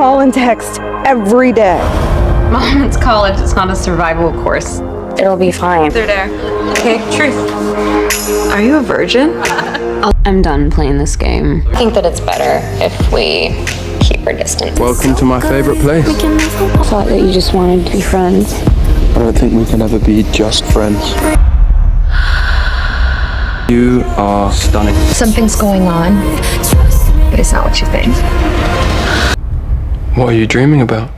call and text every day. Mom, it's college. It's not a survival course. It'll be fine. They're there. Okay, truth. Are you a virgin? I'm done playing this game. I think that it's better if we keep our distance. Welcome to my favorite place. I thought that you just wanted to be friends. I don't think we can ever be just friends. You are stunning. Something's going on, but it's not what you think. What are you dreaming about?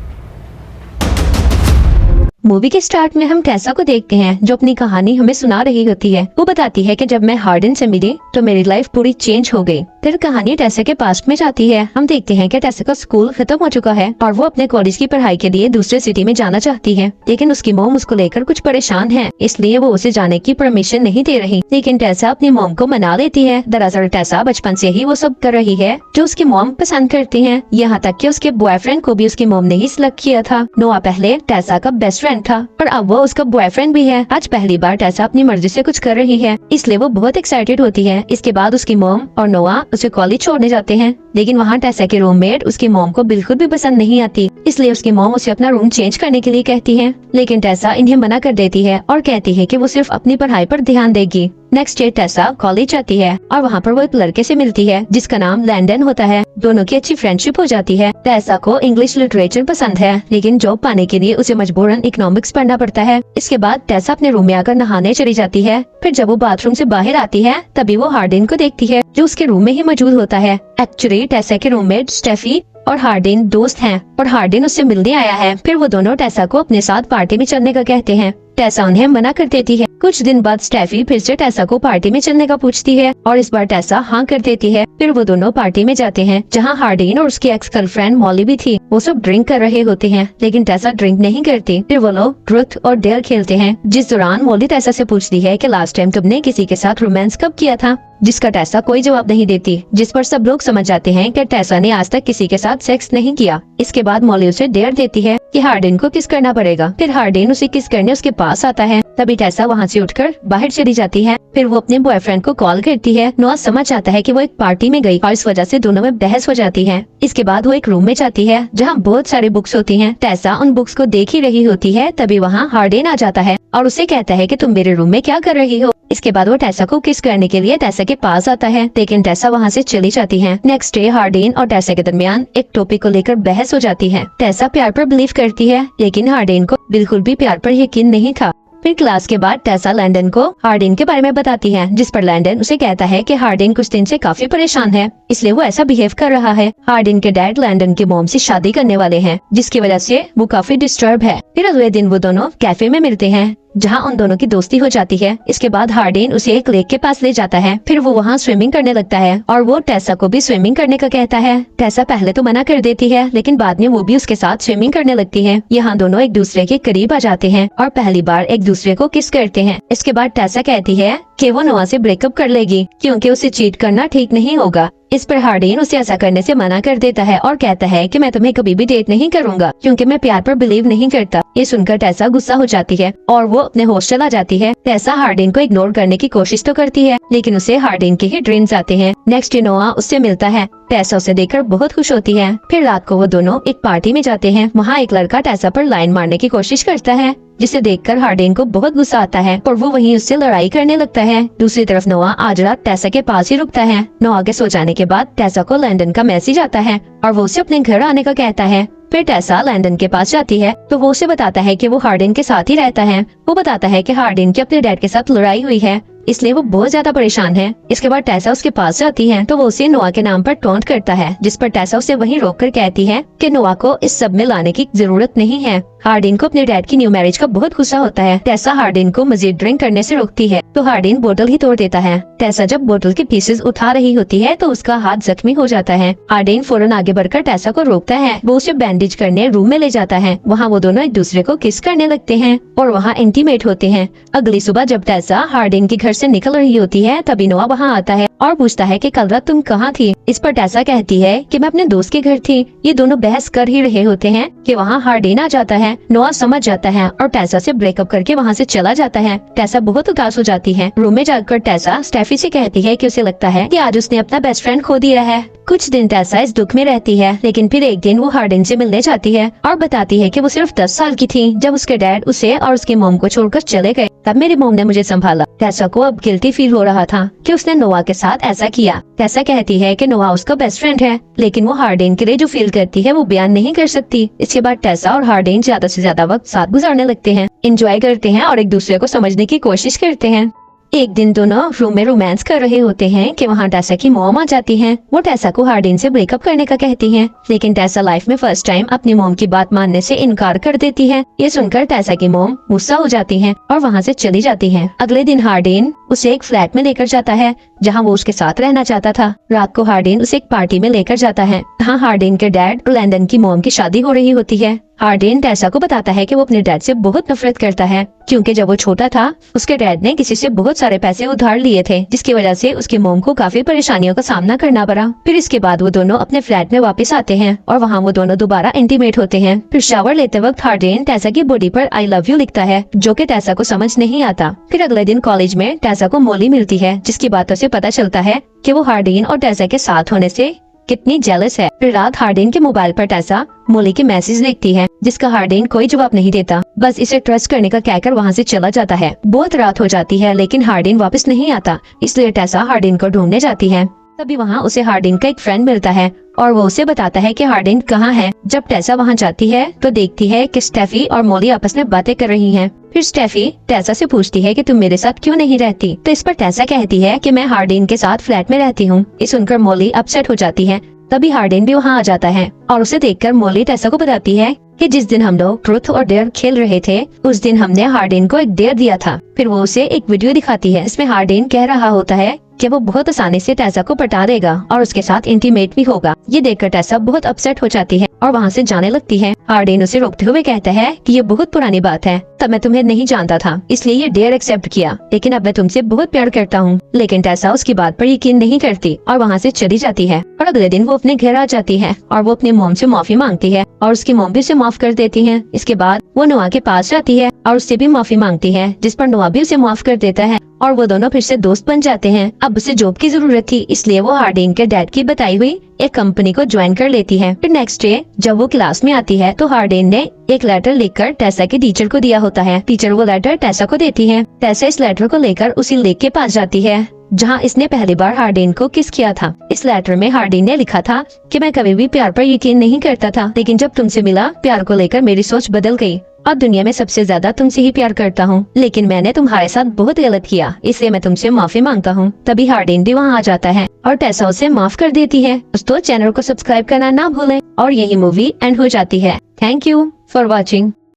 Movie के start में हम टेसा को देखते हैं जो अपनी कहानी हमें सुना रही होती है। वो बताती है कि जब मैं हार्डन से मिली तो मेरी लाइफ पूरी चेंज हो गई। फिर कहानी टेसा के पास्ट में जाती है। हम देखते हैं कि टेसा का स्कूल खत्म हो चुका है और वो अपने कॉलेज की पढ़ाई के लिए दूसरे सिटी में जाना चाहती है, लेकिन उसकी मॉम उसको लेकर कुछ परेशान है, इसलिए वो उसे जाने की परमिशन नहीं दे रही। लेकिन टेसा अपनी मॉम को मना लेती है। दरअसल टेसा बचपन से ही वो सब कर रही है जो उसकी मॉम पसंद करती है, यहाँ तक कि उसके बॉयफ्रेंड को भी उसकी मॉम ने ही सिलेक्ट किया था। नोआ पहले टेसा का बेस्ट फ्रेंड था और अब वो उसका बॉयफ्रेंड भी है। आज पहली बार टेसा अपनी मर्जी से कुछ कर रही है, इसलिए वो बहुत एक्साइटेड होती है। इसके बाद उसकी मॉम और नोआ उसे कॉलेज छोड़ने जाते हैं, लेकिन वहाँ टेसा के रूममेट उसकी मॉम को बिल्कुल भी पसंद नहीं आती, इसलिए उसकी मॉम उसे अपना रूम चेंज करने के लिए कहती है। लेकिन टेसा इन्हें मना कर देती है और कहती है कि वो सिर्फ अपनी पढ़ाई पर ध्यान देगी। नेक्स्ट डे टेसा कॉलेज जाती है और वहाँ पर वो एक लड़के से मिलती है जिसका नाम लैंडन होता है। दोनों की अच्छी फ्रेंडशिप हो जाती है। टेसा को इंग्लिश लिटरेचर पसंद है, लेकिन जॉब पाने के लिए उसे मजबूरन इकोनॉमिक्स पढ़ना पड़ता है। इसके बाद टेसा अपने रूम में आकर नहाने चली जाती है। फिर जब वो बाथरूम से बाहर आती है तभी वो हार्डिन को देखती है जो उसके रूम में ही मौजूद होता है। एक्चुअली टेसा के रूममेट स्टेफी और हार्डिन दोस्त हैं और हार्डिन उससे मिलने आया है। फिर वो दोनों टेसा को अपने साथ पार्टी में चलने का कहते हैं। टेसा उन्हें मना कर देती है। कुछ दिन बाद स्टेफी फिर से टेसा को पार्टी में चलने का पूछती है और इस बार टेसा हाँ कर देती है। फिर वो दोनों पार्टी में जाते हैं जहाँ हार्डिन और उसकी एक्स गर्लफ्रेंड मॉली भी थी। वो सब ड्रिंक कर रहे होते हैं, लेकिन टेसा ड्रिंक नहीं करती। फिर वो लोग ट्रुथ और डेयर खेलते हैं, जिस दौरान मॉली टेसा से पूछती है कि लास्ट टाइम तुमने किसी के साथ रोमांस कब किया था, जिसका टेसा कोई जवाब नहीं देती, जिस पर सब लोग समझ जाते हैं कि टेसा ने आज तक किसी के साथ सेक्स नहीं किया। इसके बाद मॉली उसे डेयर देती है कि हार्डिन को किस करना पड़ेगा। फिर हार्डिन उसे किस करने उसके पास आता है। तभी टेसा वहाँ से उठकर बाहर चली जाती है। फिर वो अपने बॉयफ्रेंड को कॉल करती है। नोआ समझ आता है कि वो एक पार्टी में गई और इस वजह से दोनों में बहस हो जाती है। इसके बाद वो एक रूम में जाती है जहाँ बहुत सारी बुक्स होती हैं। टेसा उन बुक्स को देख ही रही होती है, तभी वहाँ हार्डिन आ जाता है और उसे कहता है कि तुम मेरे रूम में क्या कर रही हो। इसके बाद वो टेसा को किस करने के लिए टेसा के पास आता है, लेकिन टेसा वहाँ से चली जाती है। नेक्स्ट डे हार्डिन और टेसा के दरमियान एक टॉपिक को लेकर बहस हो जाती है। टेसा प्यार पर बिलीव करती है, लेकिन हार्डिन को बिल्कुल भी प्यार पर यकीन नहीं था। फिर क्लास के बाद टेसा लैंडन को हार्डिन के बारे में बताती है, जिस पर लैंडन उसे कहता है कि हार्डिन कुछ दिन से काफी परेशान है, इसलिए वो ऐसा बिहेव कर रहा है। हार्डिन के डैड लैंडन की मॉम से शादी करने वाले हैं, जिसकी वजह से वो काफी डिस्टर्ब है। फिर अगले दिन वो दोनों कैफे में मिलते हैं जहाँ उन दोनों की दोस्ती हो जाती है। इसके बाद हार्डिन उसे एक लेक के पास ले जाता है। फिर वो वहाँ स्विमिंग करने लगता है और वो टेसा को भी स्विमिंग करने का कहता है। टेसा पहले तो मना कर देती है, लेकिन बाद में वो भी उसके साथ स्विमिंग करने लगती है। यहाँ दोनों एक दूसरे के करीब आ जाते हैं और पहली बार एक दूसरे को किस करते हैं। इसके बाद टेसा कहती है कि वो नोआ से ब्रेकअप कर लेगी क्योंकि उसे चीट करना ठीक नहीं होगा। इस पर हार्डिन उसे ऐसा करने से मना कर देता है और कहता है कि मैं तुम्हें कभी भी डेट नहीं करूंगा क्योंकि मैं प्यार पर बिलीव नहीं करता। ये सुनकर टेसा गुस्सा हो जाती है और वो अपने हॉस्टल आ जाती है। टेसा हार्डिन को इग्नोर करने की कोशिश तो करती है, लेकिन उसे हार्डिन के ही ड्रीम्स आते हैं। नेक्स्ट डे नोआ उससे मिलता है। टेसा उसे देखकर बहुत खुश होती है। फिर रात को वो दोनों एक पार्टी में जाते हैं। वहाँ एक लड़का टेसा पर लाइन मारने की कोशिश करता है, जिसे देखकर हार्डिन को बहुत गुस्सा आता है और वो वहीं उससे लड़ाई करने लगता है। दूसरी तरफ नोआ आज रात टेसा के पास ही रुकता है। नोआ के सो जाने के बाद टेसा को लैंडन का मैसेज आता है और वो उसे अपने घर आने का कहता है। फिर टेसा लैंडन के पास जाती है तो वो उसे बताता है कि वो हार्डिन के साथ ही रहता है। वो बताता है कि हार्डिन की अपने डैड के साथ लड़ाई हुई है, इसलिए वो बहुत ज्यादा परेशान है। इसके बाद टेसा उसके पास जाती है तो वो उसे नोआ के नाम पर टॉन्ट करता है, जिस पर टेसा उसे वहीं रोककर कहती है कि नोआ को इस सब में लाने की जरूरत नहीं है। हार्डिन को अपने डैड की न्यू मैरिज का बहुत गुस्सा होता है। टेसा हार्डिन को मजीद ड्रिंक करने से रोकती है तो हार्डिन बोतल ही तोड़ देता है। टेसा जब बोतल के पीसेस उठा रही होती है तो उसका हाथ जख्मी हो जाता है। हार्डिन फौरन आगे बढ़कर टेसा को रोकता है। वो उसे बैंडेज करने रूम में ले जाता है। वहाँ वो दोनों एक दूसरे को किस करने लगते हैं और वहाँ इंटीमेट होते हैं। अगली सुबह जब टेसा हार्डिन के घर से निकल रही होती है तभी नोआ वहाँ आता है और पूछता है कि कल रात तुम कहाँ थी। इस पर टेसा कहती है कि मैं अपने दोस्त के घर थी। ये दोनों बहस कर ही रहे होते हैं कि वहाँ हार्डेन आ जाता है। नोआ समझ जाता है और टेसा से ब्रेकअप करके वहाँ से चला जाता है। टेसा बहुत उदास हो जाती है। रूम में जाकर टेसा स्टेफी से कहती है कि उसे लगता है कि आज उसने अपना बेस्ट फ्रेंड खो दिया है। कुछ दिन टेसा इस दुख में रहती है, लेकिन फिर एक दिन वो हार्डेन से मिलने जाती है और बताती है कि वो सिर्फ 10 साल की थी जब उसके डैड उसे और उसकी मॉम को छोड़कर चले गए। तब मेरी मॉम ने मुझे संभाला। टेसा को अब गिल्टी फील हो रहा था कि उसने नोआ के साथ ऐसा किया। टेसा कहती है कि नोआ उसका बेस्ट फ्रेंड है, लेकिन वो हार्डेन के लिए जो फील करती है वो बयान नहीं कर सकती। इसके बाद टेसा और हार्डेन ज्यादा से ज्यादा वक्त साथ गुजारने लगते हैं, एंजॉय करते हैं और एक दूसरे को समझने की कोशिश करते हैं। एक दिन दोनों रूम में रोमांस कर रहे होते हैं कि वहाँ टेसा की मॉम आ जाती हैं। वो टेसा को हार्डेन से ब्रेकअप करने का कहती हैं, लेकिन टेसा लाइफ में फर्स्ट टाइम अपनी मॉम की बात मानने से इनकार कर देती है। ये सुनकर टेसा की मॉम गुस्सा हो जाती है और वहाँ से चली जाती है। अगले दिन हार्डेन उसे एक फ्लैट में लेकर जाता है जहाँ वो उसके साथ रहना चाहता था। रात को हार्डेन उसे एक पार्टी में लेकर जाता है। यहाँ हार्डेन के डैड और लैंडन की मॉम की शादी हो रही होती है। हार्डेन टेसा को बताता है कि वो अपने डैड से बहुत नफरत करता है, क्योंकि जब वो छोटा था उसके डैड ने किसी से बहुत सारे पैसे उधार लिए थे, जिसकी वजह से उसकी मॉम को काफी परेशानियों का सामना करना पड़ा। फिर इसके बाद वो दोनों अपने फ्लैट में वापस आते हैं और वहाँ वो दोनों दोबारा इंटीमेट होते हैं। फिर शावर लेते वक्त हार्डेन टेसा की बॉडी पर आई लव यू लिखता है, जो कि टेसा को समझ नहीं आता। फिर अगले दिन कॉलेज में टेसा को मोली मिलती है, जिसकी बातों से पता चलता है कि वो हार्डेन और टेसा के साथ होने से कितनी जेलस है। फिर रात हार्डेन के मोबाइल पर टेसा मोली के मैसेज देखती है, जिसका हार्डेन कोई जवाब नहीं देता, बस इसे ट्रस्ट करने का कहकर वहाँ से चला जाता है। बहुत रात हो जाती है, लेकिन हार्डेन वापस नहीं आता, इसलिए टेसा हार्डेन को ढूंढने जाती है। तभी वहाँ उसे हार्डेन का एक फ्रेंड मिलता है और वो उसे बताता है कि हार्डेन कहाँ है। जब टेसा वहाँ जाती है तो देखती है कि स्टेफी और मोली आपस में बातें कर रही हैं। फिर स्टेफी टेसा से पूछती है कि तुम मेरे साथ क्यों नहीं रहती, तो इस पर टेसा कहती है कि मैं हार्डेन के साथ फ्लैट में रहती हूँ। ये सुनकर मोली अपसेट हो जाती है। तभी हार्डेन भी वहाँ आ जाता है और उसे देखकर मोली टेसा को बताती है कि जिस दिन हम लोग ट्रूथ और डेयर खेल रहे थे उस दिन हमने हार्डेन को एक डेयर दिया था। फिर वो उसे एक वीडियो दिखाती है, इसमें हार्डेन कह रहा होता है कि वो बहुत आसानी से टेसा को पटा देगा और उसके साथ इंटीमेट भी होगा। ये देखकर टेसा बहुत अपसेट हो जाती है और वहाँ से जाने लगती है। हार्डेन उसे रोकते हुए कहता है कि ये बहुत पुरानी बात है, तब मैं तुम्हें नहीं जानता था इसलिए ये डेयर एक्सेप्ट किया, लेकिन अब मैं तुमसे बहुत प्यार करता हूँ। लेकिन टेसा उसकी बात पर यकीन नहीं करती और वहाँ से चली जाती है। और अगले दिन वो अपने घर आ जाती है और वो अपनी मॉम से माफी मांगती है और उसकी मॉम भी उसे माफ कर देती है। इसके बाद वो नोआ के पास जाती है और उससे भी माफी मांगती है, जिस पर नोआ भी उसे माफ कर देता है और वो दोनों फिर से दोस्त बन जाते हैं। अब उसे जॉब की जरूरत थी, इसलिए वो हार्डेन के डैड की बताई हुई एक कंपनी को ज्वाइन कर लेती है। फिर नेक्स्ट डे जब वो क्लास में आती है तो हार्डेन ने एक लेटर लिखकर टेसा के टीचर को दिया होता है। टीचर वो लेटर टेसा को देती है। टेसा इस लेटर को लेकर उसी लेक के पास जाती है जहाँ इसने पहली बार हार्डेन को किस किया था। इस लेटर में हार्डेन ने लिखा था कि मैं कभी भी प्यार पर यकीन नहीं करता था, लेकिन जब तुमसे मिला प्यार को लेकर मेरी सोच बदल गई और दुनिया में सबसे ज्यादा तुमसे ही प्यार करता हूँ, लेकिन मैंने तुम्हारे साथ बहुत गलत किया, इसलिए मैं तुमसे माफी मांगता हूँ। तभी हार्डेन भी वहाँ आ जाता है और टेसा उसे माफ कर देती है। दोस्तों चैनल को सब्सक्राइब करना ना भूलें और यही मूवी एंड हो जाती है। Thank you for watching.